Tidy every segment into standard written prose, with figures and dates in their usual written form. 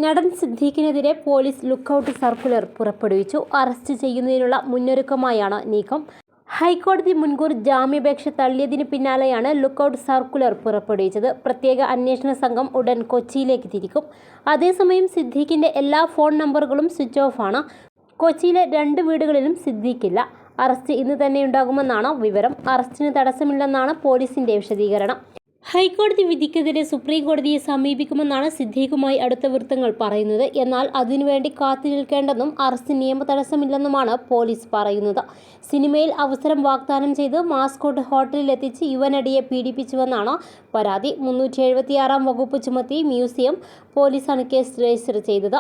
നടൻ സിദ്ദീഖിനെതിരെ police lookout circular പുറപ്പെടുവിച്ചു. Arrest ചെയ്യുന്നതിനുള്ള മുന്നൊരുക്കമായാണ് നീക്കം. ഹൈക്കോടതി മുൻകൂർ ജാമ്യാപേക്ഷ തള്ളിയതിന് പിന്നാലെയാണ് ലുക്കൌട്ട് സർക്കുലർ പുറപ്പെടുവിച്ചത്. പ്രത്യേക അന്വേഷണ സംഘം ഉടൻ കൊച്ചിയിലേക്ക് തിരിക്കും. അതേസമയം സിദ്ദീഖിന്റെ എല്ലാ ഫോൺ നമ്പറുകളും സ്വിച്ച് ഓഫ് ആണ്. കൊച്ചിയിലെ 2 വീടുകളിലും സിദ്ദീഖില്ല. അറസ്റ്റ് ഇന്ന് തന്നെയുണ്ടാകുമെന്നാണ് വിവരം. അറസ്റ്റിന് തടസ്സമില്ലെന്നാണ് പോലീസിന്റെ വിശദീകരണം. ഹൈക്കോടതി വിധിക്കെതിരെ സുപ്രീം കോടതിയെ സമീപിക്കുമെന്നാണ് സിദ്ദീഖുമായി അടുത്ത വൃത്തങ്ങൾ പറയുന്നത്. എന്നാൽ അതിനുവേണ്ടി കാത്തുനിൽക്കേണ്ടെന്നും അറസ്റ്റ് നിയമ തടസ്സമില്ലെന്നുമാണ് പോലീസ് പറയുന്നത്. സിനിമയിൽ അവസരം വാഗ്ദാനം ചെയ്ത് മാസ്കോട്ട് ഹോട്ടലിലെത്തിച്ച് യുവനടിയെ പീഡിപ്പിച്ചുവെന്നാണ് പരാതി. 376 വകുപ്പ് ചുമത്തി മ്യൂസിയം പോലീസാണ് കേസ് രജിസ്റ്റർ ചെയ്തത്.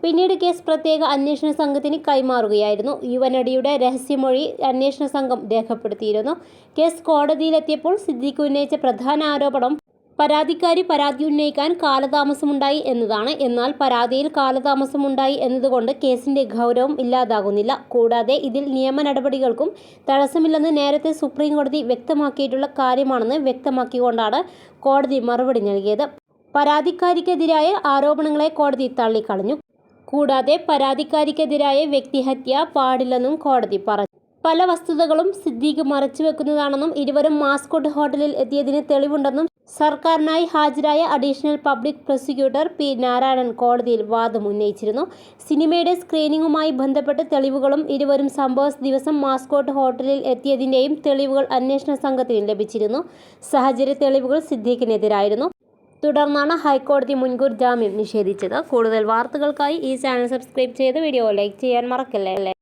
പിന്നീട് കേസ് പ്രത്യേക അന്വേഷണ സംഘത്തിന് കൈമാറുകയായിരുന്നു. യുവനടിയുടെ രഹസ്യമൊഴി അന്വേഷണ സംഘം രേഖപ്പെടുത്തിയിരുന്നു. കേസ് കോടതിയിലെത്തിയപ്പോൾ സിദ്ദീഖ് ഉന്നയിച്ച പ്രധാന ആരോപണം പരാതിക്കാരി പരാതി ഉന്നയിക്കാൻ കാലതാമസമുണ്ടായി എന്നതാണ്. എന്നാൽ പരാതിയിൽ കാലതാമസമുണ്ടായി എന്നതുകൊണ്ട് കേസിന്റെ ഗൗരവം ഇല്ലാതാകുന്നില്ല. കൂടാതെ ഇതിൽ നിയമ നടപടികൾക്കും തടസ്സമില്ലെന്ന് നേരത്തെ സുപ്രീം കോടതി വ്യക്തമാക്കിയിട്ടുള്ള കാര്യമാണെന്ന് വ്യക്തമാക്കിക്കൊണ്ടാണ് കോടതി മറുപടി നൽകിയത്. പരാതിക്കാരിക്കെതിരായ ആരോപണങ്ങളെ കോടതി തള്ളിക്കളഞ്ഞു. കൂടാതെ പരാതിക്കാരിക്കെതിരായ വ്യക്തിഹത്യ പാടില്ലെന്നും കോടതി പറഞ്ഞു. പല വസ്തുതകളും സിദ്ദീഖ് മറച്ചുവെക്കുന്നതാണെന്നും ഇരുവരും മാസ്കോട്ട് ഹോട്ടലിൽ എത്തിയതിന് തെളിവുണ്ടെന്നും സർക്കാരിനായി ഹാജരായ additional public prosecutor P Narayanan കോടതിയിൽ വാദം ഉന്നയിച്ചിരുന്നു. സിനിമയുടെ സ്ക്രീനിംഗുമായി ബന്ധപ്പെട്ട് തെളിവുകളും ഇരുവരും സംഭവ ദിവസം മാസ്കോട്ട് ഹോട്ടലിൽ എത്തിയതിൻ്റെയും തെളിവുകൾ അന്വേഷണ സംഘത്തിന് ലഭിച്ചിരുന്നു. സാഹചര്യ തെളിവുകൾ സിദ്ദീഖിനെതിരായിരുന്നു. തുടർന്നാണ് ഹൈക്കോടതി മുൻകൂർ ജാമ്യം നിഷേധിച്ചത്. കൂടുതൽ വാർത്തകൾക്കായി ഈ ചാനൽ സബ്സ്ക്രൈബ് ചെയ്ത് വീഡിയോ ലൈക്ക് ചെയ്യാൻ മറക്കല്ലേ.